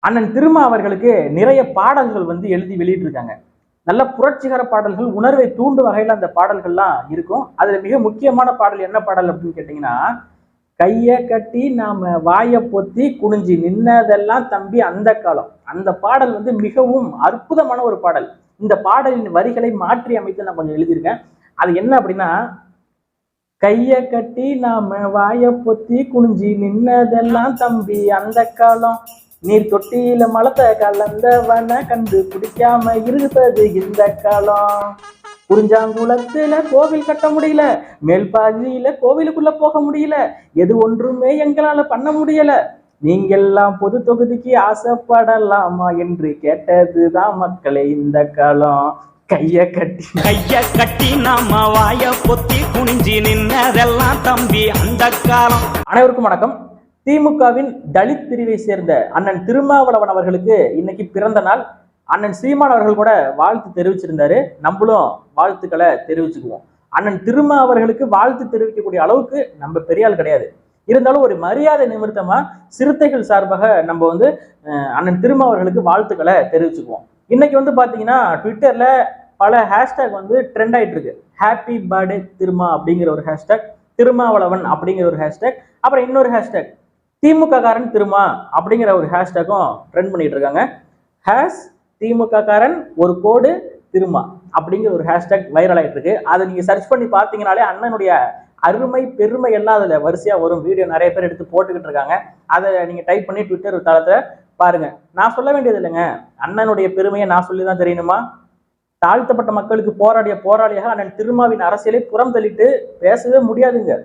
அண்ணன் திருமா அவர்களுக்கு நிறைய பாடல்கள் வந்து எழுதி வெளியிட்டிருக்காங்க. நல்ல புரட்சிகர பாடல்கள், உணர்வை தூண்டும் வகையில அந்த பாடல்கள்லாம் இருக்கும். அதுல மிக முக்கியமான பாடல் என்ன பாடல் அப்படின்னு கேட்டீங்கன்னா, கைய கட்டி நாம வாய பொத்தி குனிஞ்சி நின்னதெல்லாம் தம்பி அந்த காலம். அந்த பாடல் வந்து மிகவும் அற்புதமான ஒரு பாடல். இந்த பாடலின் வரிகளை மாற்றி அமைத்து நான் கொஞ்சம் எழுதியிருக்கேன். அது என்ன அப்படின்னா, கைய கட்டி நாம வாய பொத்தி குனிஞ்சி நின்னதெல்லாம் தம்பி அந்த காலம், நீர் தொட்டியில மலத்தை கலந்தவன கண்டு பிடிக்காம இருப்பது இந்த காலம். குறிஞ்சாங்குளத்துல கோவில் கட்ட முடியல, மேல் பாதியில கோவிலுக்குள்ள போக முடியல, எது ஒன்றுமே எங்களால பண்ண முடியல, நீங்கெல்லாம் பொது தொகுதிக்கு ஆசைப்படலாமா என்று கேட்டதுதான் மக்களே இந்த காலம். கைய கட்டி நாம வாய பொத்தி குனிஞ்சி நின்னதெல்லாம் தம்பி அந்த காலம். அனைவருக்கும் வணக்கம். திமுகவின் தலித் பிரிவை சேர்ந்த அண்ணன் திருமாவளவன் அவர்களுக்கு இன்னைக்கு பிறந்த நாள். அண்ணன் சீமான் அவர்கள் கூட வாழ்த்து தெரிவிச்சிருந்தாரு. நம்மளும் வாழ்த்துக்களை தெரிவிச்சுக்குவோம். அண்ணன் திருமா அவர்களுக்கு வாழ்த்து தெரிவிக்கக்கூடிய அளவுக்கு நம்ம பெரிய ஆள் கிடையாது. இருந்தாலும் ஒரு மரியாதை நிமித்தமா சிறுத்தைகள் சார்பாக நம்ம வந்து அண்ணன் திருமா அவர்களுக்கு வாழ்த்துக்களை தெரிவிச்சுக்குவோம். இன்னைக்கு வந்து பாத்தீங்கன்னா ட்விட்டர்ல பல ஹேஷ்டேக் வந்து ட்ரெண்ட் ஆயிட்டு இருக்கு. ஹாப்பி பர்த்டே திருமா அப்படிங்கிற ஒரு ஹேஷ்டேக், திருமாவளவன் அப்படிங்கிற ஒரு ஹேஷ்டேக், அப்புறம் இன்னொரு ஹேஷ்டேக் திமுக காரன் திருமா அப்படிங்கிற ஒரு ஹேஷ்டேக்கும் ட்ரெண்ட் பண்ணிட்டு இருக்காங்க. ஹேஷ் திமுக காரன் ஒரு கோடு திருமா அப்படிங்கிற ஒரு ஹேஷ்டேக் வைரல் ஆயிட்டு இருக்கு. அதை நீங்க சர்ச் பண்ணி பார்த்தீங்கனாலே அண்ணனுடைய அருமை பெருமை எல்லாம் அதுல வரிசையா வரும். வீடியோ நிறைய பேர் எடுத்து போட்டுக்கிட்டு இருக்காங்க. அதை நீங்க டைப் பண்ணி ட்விட்டர் தளத்துல பாருங்க. நான் சொல்ல வேண்டியது இல்லைங்க, அண்ணனுடைய பெருமையை நான் சொல்லிதான் தெரியணுமா? தாழ்த்தப்பட்ட மக்களுக்கு போராடிய போராளியாக அண்ணன் திருமாவின் அரசியலை புறம் தள்ளிட்டு பேசவே முடியாதுங்க.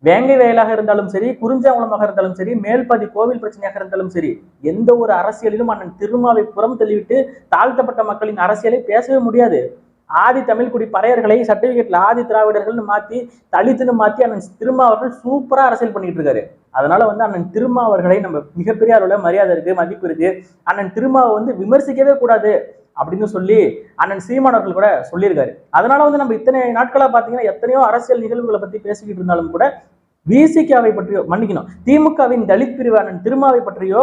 வேங்கை வயலாக இருந்தாலும் சரி, குறிஞ்சாங்குளமாக இருந்தாலும் சரி, மேல்பாதி கோவில் பிரச்சனையாக இருந்தாலும் சரி, எந்த ஒரு அரசியலிலும் அண்ணன் திருமாவை புறம் தள்ளிவிட்டு தாழ்த்தப்பட்ட மக்களின் அரசியலை பேசவே முடியாது. ஆதி தமிழ் குடி பறையர்களை சர்டிபிகேட்ல ஆதி திராவிடர்கள்னு மாத்தி தலித்துன்னு மாத்தி அண்ணன் திருமா அவர்கள் சூப்பரா அரசியல் பண்ணிட்டு இருக்காரு. அதனால வந்து அண்ணன் திருமா அவர்களை நம்ம மிகப்பெரிய அளவுல மரியாதை இருக்கு, மதிப்பு இருக்கு. அண்ணன் திருமாவை வந்து விமர்சிக்கவே கூடாது அப்படின்னு சொல்லி அண்ணன் சீமான் அவர்கள் கூட சொல்லியிருக்காரு. அதனால வந்து நம்ம இத்தனை நாட்களா பாத்தீங்கன்னா எத்தனையோ அரசியல் நிகழ்வுகளை பத்தி பேசிக்கிட்டு இருந்தாலும் கூட விசிகாவை பற்றியோ, மன்னிக்கணும், திமுகவின் தலித் பிரிவு அண்ணன் திருமாவை பற்றியோ,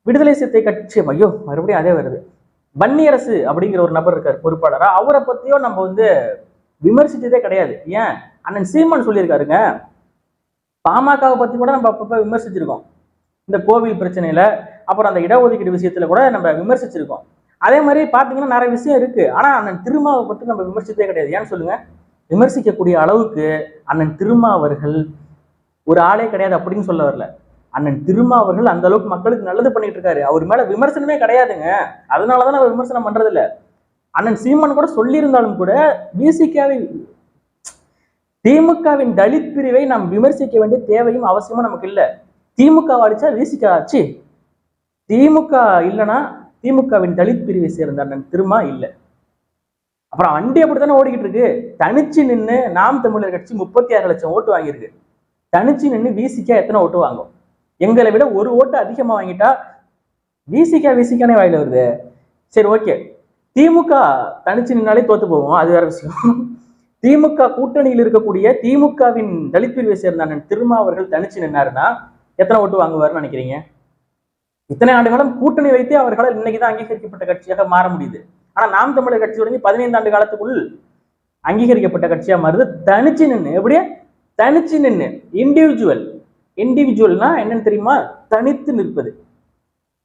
விடுதலை சிறுத்தை கட்சி, ஐயோ மறுபடியும் அதே வருது, வன்னியரசு அப்படிங்கிற ஒரு நபர் இருக்கார் பொறுப்பாளரா, அவரை பத்தியோ நம்ம வந்து விமர்சிச்சதே கிடையாது. ஏன் அண்ணன் சீமான் சொல்லியிருக்காருங்க. பாமகவை பத்தி கூட நம்ம அப்பப்ப விமர்சிச்சிருக்கோம். இந்த கோவில் பிரச்சனையில, அப்புறம் அந்த இடஒதுக்கீடு விஷயத்துல கூட நம்ம விமர்சிச்சிருக்கோம். அதே மாதிரி பாத்தீங்கன்னா நிறைய விஷயம் இருக்கு. ஆனா அண்ணன் திருமாவை பத்தி நம்ம விமர்சித்தே கிடையாது. ஏன்னு சொல்லுங்க? விமர்சிக்கக்கூடிய அளவுக்கு அண்ணன் திருமா அவர்கள் ஒரு ஆளே கிடையாது அப்படின்னு சொல்ல வரல. அண்ணன் திருமா அவர்கள் அந்த அளவுக்கு மக்களுக்கு நல்லது பண்ணிட்டு இருக்காரு. அவர் மேல விமர்சனமே கிடையாதுங்க. அதனாலதான் நம்ம விமர்சனம் பண்றது இல்ல. அண்ணன் சீமான் கூட சொல்லியிருந்தாலும் கூட விசிகாவை, திமுகவின் தலித் பிரிவை நாம் விமர்சிக்க வேண்டிய தேவையும் அவசியமும் நமக்கு இல்லை. திமுக அடிச்சா விசிகா ஆச்சு. திமுக இல்லைன்னா திமுகவின் தலித் பிரிவை சேர்ந்த அண்ணன் திருமா இல்லை. அப்புறம் வண்டி அப்படித்தானே ஓடிக்கிட்டு இருக்கு. தனிச்சு நின்று நாம் தமிழர் கட்சி 36 லட்சம் ஓட்டு வாங்கியிருக்கு. தனிச்சு நின்று விசிகா எத்தனை ஓட்டு வாங்கும்? எங்களை விட ஒரு ஓட்டு அதிகமா வாங்கிட்டா விசிகானே வாயில வருது. சரி, ஓகே, திமுக தனிச்சு நின்னாலே தோத்து போவோம், அது வேற விஷயம். திமுக கூட்டணியில் இருக்கக்கூடிய திமுகவின் தலித் பிரிவை சேர்ந்த அண்ணன் திருமா அவர்கள் தனிச்சு நின்னாருன்னா எத்தனை ஓட்டு வாங்குவாருன்னு நினைக்கிறீங்க? இத்தனை ஆண்டு காலம் கூட்டணி வைத்து அவர்களால் இன்னைக்குதான் அங்கீகரிக்கப்பட்ட கட்சியாக மாற முடியுது. ஆனா நாம் தமிழர் கட்சி தொடங்கி 15 ஆண்டு காலத்துக்குள் அங்கீகரிக்கப்பட்ட கட்சியா மாறுது தனிச்சு நின்று. எப்படியே தனிச்சு நின்று, இண்டிவிஜுவல்னா என்னன்னு தெரியுமா? தனித்து நிற்பது.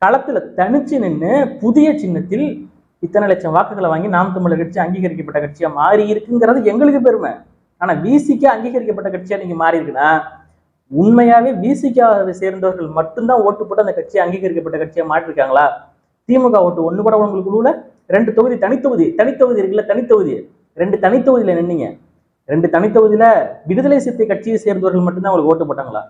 களத்துல தனிச்சு நின்று புதிய சின்னத்தில் இத்தனை லட்சம் வாக்குகளை வாங்கி நாம் தமிழர் கட்சி அங்கீகரிக்கப்பட்ட கட்சியா மாறி இருக்குங்கிறது எங்களுக்கு பெருமை. ஆனா விசிகா அங்கீகரிக்கப்பட்ட கட்சியா நீங்க மாறி இருக்குன்னா உண்மையாவே விசிகாவை சேர்ந்தவர்கள் மட்டும்தான் ஓட்டு போட்டு அந்த கட்சியை அங்கீகரிக்கப்பட்ட கட்சியா மாற்றிருக்காங்களா? திமுக ஓட்டு ஒண்ணு கூட உங்களுக்கு உள்ள 2 தொகுதி தனித்தொகுதி இருக்குல்ல, தனித்தொகுதி 2 தனித்தொகுதியில நின்னீங்க. 2 தனித்தொகுதியில விடுதலை சிறுத்தை கட்சியை சேர்ந்தவர்கள் மட்டும்தான் உங்களுக்கு ஓட்டு போட்டாங்களா?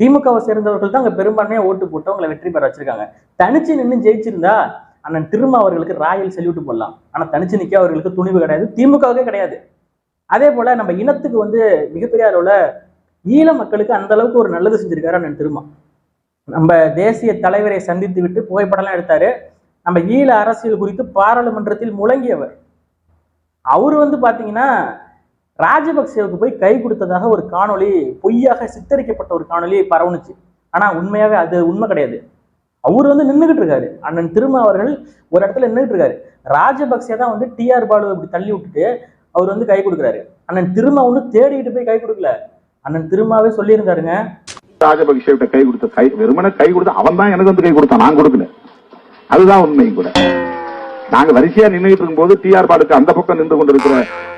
திமுகவை சேர்ந்தவர்கள் தான் அங்க பெரும்பான்மையா ஓட்டு போட்டு அவங்களை வெற்றி பெற வச்சிருக்காங்க. தனிச்சு நின்று ஜெயிச்சிருந்தா அண்ணன் திருமா அவர்களுக்கு ராயல் செல்யூட் போடலாம். ஆனா தனிச்சு நிக்க அவர்களுக்கு துணிவு கிடையாது, திமுகவுக்கே கிடையாது. அதே போல நம்ம இனத்துக்கு வந்து மிகப்பெரிய அளவுல ஈழ மக்களுக்கு அந்த அளவுக்கு ஒரு நல்லது செஞ்சிருக்காரு அண்ணன் திருமா. நம்ம தேசிய தலைவரை சந்தித்து விட்டு புகைப்படம்லாம் எடுத்தாரு. நம்ம ஈழ அரசியல் குறித்து பாராளுமன்றத்தில் முழங்கியவர். அவரு வந்து பாத்தீங்கன்னா ராஜபக்சேவுக்கு போய் கை கொடுத்ததாக ஒரு காணொலி, பொய்யாக சித்தரிக்கப்பட்ட ஒரு காணொலி பரவுனுச்சு. ஆனா உண்மையாவே அது உண்மை கிடையாது. அவர் வந்து நின்றுகிட்டு இருக்காரு. அண்ணன் திருமா அவர்கள் ஒரு இடத்துல நின்றுட்டு இருக்காரு. ராஜபக்சே தான் வந்து டிஆர் பாலு அப்படி தள்ளி விட்டுட்டு அவர் வந்து கை கொடுக்குறாரு. அண்ணன் திருமா ஒண்ணு தேடிக்கிட்டு போய் கை கொடுக்கல. அண்ணன் திருமாவே சொல்லியிருந்தாருங்க, ராஜபக்சே கை கொடுத்த வெறுமனே கை கொடுத்த அவன் தான் எனக்கு வந்து கை கொடுத்தான், நான் கொடுக்கல. அதுதான் உண்மை கூட. நாங்க வரிசையா நின்றுட்டு இருக்கும்போது டிஆர் பாலுக்கு அந்த பக்கம் நின்று கொண்டிருக்கிற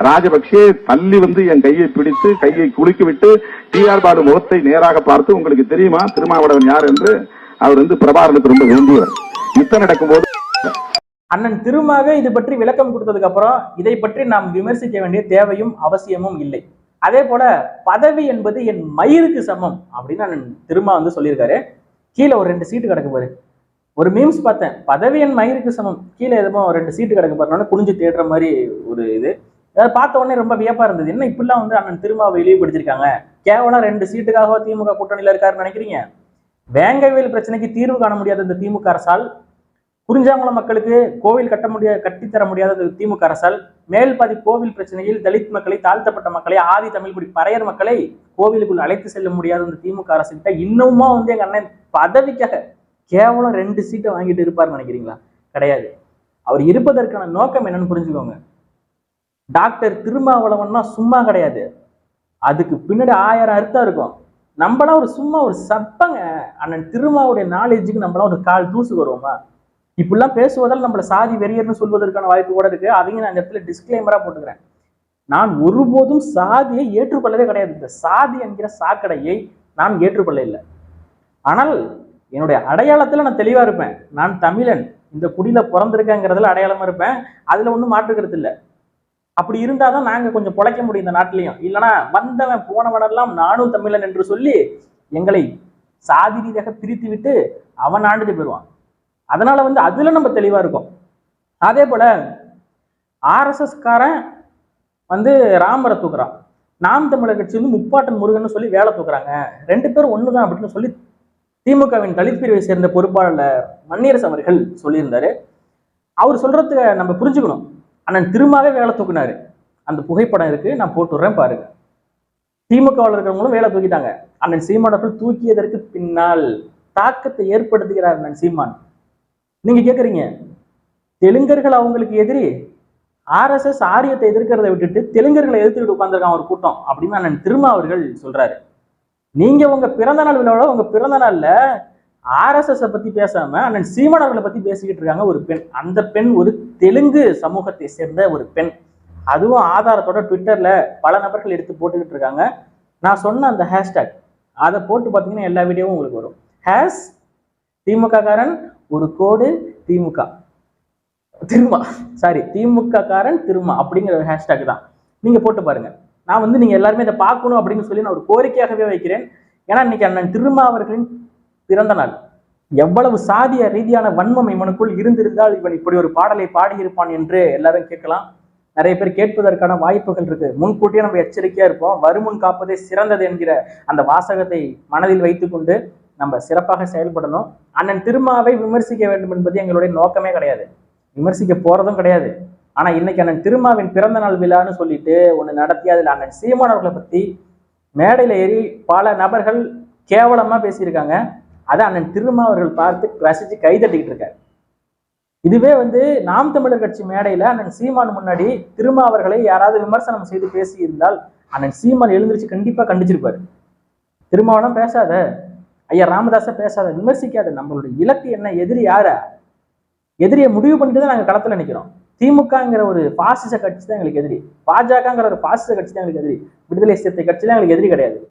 ராஜபக்சே தள்ளி வந்து என் கையை பிடித்து கையை குலுக்கி விட்டு டிஆர் பாலு முகத்தை நேராக பார்த்து, உங்களுக்கு தெரியுமா திருமாவளவன் யார் என்று அவர் வந்து பிரபாகரனுக்கு ரொம்ப வேண்டியவர். யுத்தம் நடக்கும்போது அண்ணன் திருமாவே இது பற்றி விளக்கம் கொடுத்ததுக்கு அப்புறம் இதை பற்றி நாம் விமர்சிக்க வேண்டிய தேவையும் அவசியமும் இல்லை. அதே போல பதவி என்பது என் மயிருக்கு சமம் அப்படின்னு அண்ணன் திருமா வந்து சொல்லியிருக்காரு. கீழே ஒரு 2 சீட்டு கிடக்கு பாரு. ஒரு மீம்ஸ் பார்த்தேன், பதவி என் மயிருக்கு சமம், கீழே எதுவும் 2 சீட்டு கிடக்கு பாருன்னு குனிஞ்சு தேடுற மாதிரி ஒரு இது. அதாவது பார்த்த உடனே ரொம்ப வியப்பா இருந்தது. என்ன இப்படிலாம் வந்து அண்ணன் திருமாவை இழிவுபடுத்திருக்காங்க, கேவலம் 2 சீட்டுக்காக திமுக கூட்டணியில இருக்காருன்னு நினைக்கிறீங்க? வேங்கவேல் பிரச்சனைக்கு தீர்வு காண முடியாத இந்த திமுக அரசால், குறிஞ்சாங்குளம் மக்களுக்கு கோவில் கட்டித்தர முடியாத திமுக அரசால், மேல்பாதி கோவில் பிரச்சனையில் தலித் மக்களை, தாழ்த்தப்பட்ட மக்களை, ஆதி தமிழ்குடி பறையர் மக்களை கோவிலுக்குள் அழைத்து செல்ல முடியாத இந்த திமுக அரசு கிட்ட இன்னுமா வந்து எங்க அண்ணன் பதவிக்காக கேவலம் 2 சீட்டை வாங்கிட்டு இருப்பாருன்னு நினைக்கிறீங்களா? கிடையாது. அவர் இருப்பதற்கான நோக்கம் என்னன்னு புரிஞ்சுக்கோங்க. டாக்டர் திருமாவளவன்னா சும்மா கிடையாது, அதுக்கு பின்னாடி 1000 அர்த்தம் இருக்கும். நம்மளாம் ஒரு சும்மா ஒரு சப்பங்க. அண்ணன் திருமாவுடைய நாலேஜுக்கு நம்மளாம் ஒரு கால் தூசுக்கு வருவோமா? இப்படிலாம் பேசுவதால் நம்மள சாதி வெறியர்னு சொல்வதற்கான வாய்ப்பு கூட இருக்கு. அதையும் நான் இந்த இடத்துல டிஸ்கிளைமரா போட்டுக்கிறேன். நான் ஒருபோதும் சாதியை ஏற்றுக்கொள்ளவே கிடையாது. இந்த சாதி என்கிற சாக்கடையை நான் ஏற்றுக்கொள்ள இல்லை. ஆனால் என்னுடைய அடையாளத்துல நான் தெளிவா இருப்பேன். நான் தமிழன், இந்த குடியில பிறந்திருக்கேங்கிறதுல அடையாளமா இருப்பேன். அதுல ஒன்றும் மாற்றுக்கிறது இல்லை. அப்படி இருந்தாதான் நாங்க கொஞ்சம் பொழைக்க முடியும் இந்த நாட்டிலையும். இல்லைன்னா வந்தவன் போனவனெல்லாம் நானும் தமிழன் என்று சொல்லி எங்களை சாதி ரீதியாக பிரித்து விட்டு அவன் ஆண்டுட்டு போயிடுவான். அதனால வந்து அதுல நம்ம தெளிவா இருக்கும். அதே போல ஆர்எஸ்எஸ் காரன் வந்து ராமரை தூக்குறான், நாம் தமிழர் கட்சி வந்து முப்பாட்டன் முருகன் சொல்லி வேலை தூக்குறாங்க. 2 பேரும் ஒண்ணுதான் அப்படின்னு சொல்லி திமுகவின் தலித் பிரிவை சேர்ந்த பொறுப்பாளர் மன்னியரசு அவர்கள் சொல்லியிருந்தாரு. அவர் சொல்றதுக்கு நம்ம புரிஞ்சுக்கணும். அண்ணன் திருமாவே வேலை தூக்குனாரு. அந்த புகைப்படம் இருக்கு, நான் போட்டு விடுறேன் பாருங்க. திமுகவில் இருக்கிறவங்களும் வேலை தூக்கிட்டாங்க. அண்ணன் சீமான் அவர்கள் தூக்கியதற்கு பின்னால் தாக்கத்தை ஏற்படுத்துகிறார் அண்ணன் சீமான். நீங்க கேக்குறீங்க, தெலுங்கர்கள் அவங்களுக்கு எதிரி, ஆர்எஸ்எஸ் ஆரியத்தை எதிர்க்கிறத விட்டுட்டு தெலுங்கர்களை எதிர்த்துக்கிட்டு உட்கார்ந்துருக்கான் ஒரு கூட்டம் அப்படின்னு அண்ணன் திருமா அவர்கள் சொல்றாரு. நீங்க உங்க பிறந்த நாள் விழாவோட உங்க பிறந்த நாள்ல ஆர்எஸ்எஸ் பத்தி பேசாம அண்ணன் சீமான் அவர்களை பத்தி பேசிக்கிட்டு இருக்காங்க ஒரு பெண். அந்த பெண் ஒரு தெலுங்கு சமூகத்தை சேர்ந்த ஒரு பெண். அதுவும் ஆதாரத்தோட ட்விட்டர்ல பல நபர்கள் எடுத்து போட்டுக்கிட்டு இருக்காங்க. நான் சொன்ன அந்த ஹேஷ்டாக் அதை போட்டு பார்த்தீங்கன்னா எல்லா வீடியோவும் உங்களுக்கு வரும். ஹேஷ் திமுக காரன் ஒரு கோடு திமுக திருமா திமுக காரன் திருமா அப்படிங்கிற ஒரு ஹேஷ்டாக் தான். நீங்க போட்டு பாருங்க. நான் வந்து நீங்க எல்லாருமே இதை பார்க்கணும் அப்படின்னு சொல்லி நான் ஒரு கோரிக்கையாகவே வைக்கிறேன். ஏன்னா இன்னைக்கு அண்ணன் திருமா அவர்களின் பிறந்த நாள். எவ்வளவு சாதிய ரீதியான வன்மம் இவனுக்குள் இருந்திருந்தால் இவன் இப்படி ஒரு பாடலை பாடியிருப்பான் என்று எல்லாரும் கேட்கலாம். நிறைய பேர் கேட்பதற்கான வாய்ப்புகள் இருக்கு. முன்கூட்டியே நம்ம எச்சரிக்கையா இருப்போம். வருமுன் காப்பதே சிறந்தது என்கிற அந்த வாசகத்தை மனதில் வைத்துக்கொண்டு நம்ம சிறப்பாக செயல்படணும். அண்ணன் திருமாவை விமர்சிக்க வேண்டும் என்பது எங்களுடைய நோக்கமே கிடையாது, விமர்சிக்க போறதும் கிடையாது. ஆனா இன்னைக்கு அண்ணன் திருமாவின் பிறந்த நாள் விழான்னு சொல்லிட்டு ஒண்ணு நடத்தி அதுல அண்ணன் சீமான் அவர்களை பத்தி மேடையில ஏறி பல நபர்கள் கேவலமா பேசியிருக்காங்க. அதை அண்ணன் திருமா அவர்கள் பார்த்து ரசிச்சு கைதட்டிக்கிட்டு இருக்காரு. இதுவே வந்து நாம் தமிழர் கட்சி மேடையில அண்ணன் சீமான் முன்னாடி திருமா அவர்களை யாராவது விமர்சனம் செய்து பேசி இருந்தால் அண்ணன் சீமான் எழுந்திருச்சு கண்டிப்பா கண்டிச்சிருப்பாரு. திருமாவளம் பேசாத, ஐயா ராமதாஸ பேசாத, விமர்சிக்காத. நம்மளுடைய இலக்கு என்ன, எதிரி யார, எதிரியை முடிவு பண்ணிட்டு தான் நாங்க களத்துல நிக்கிறோம். திமுகங்கிற ஒரு பாசிச கட்சி தான் எங்களுக்கு எதிரி, பாஜகங்கிற ஒரு பாசிச கட்சி தான் எங்களுக்கு எதிரி, விடுதலை சிறுத்தை கட்சி தான் எங்களுக்கு எதிரி கிடையாது.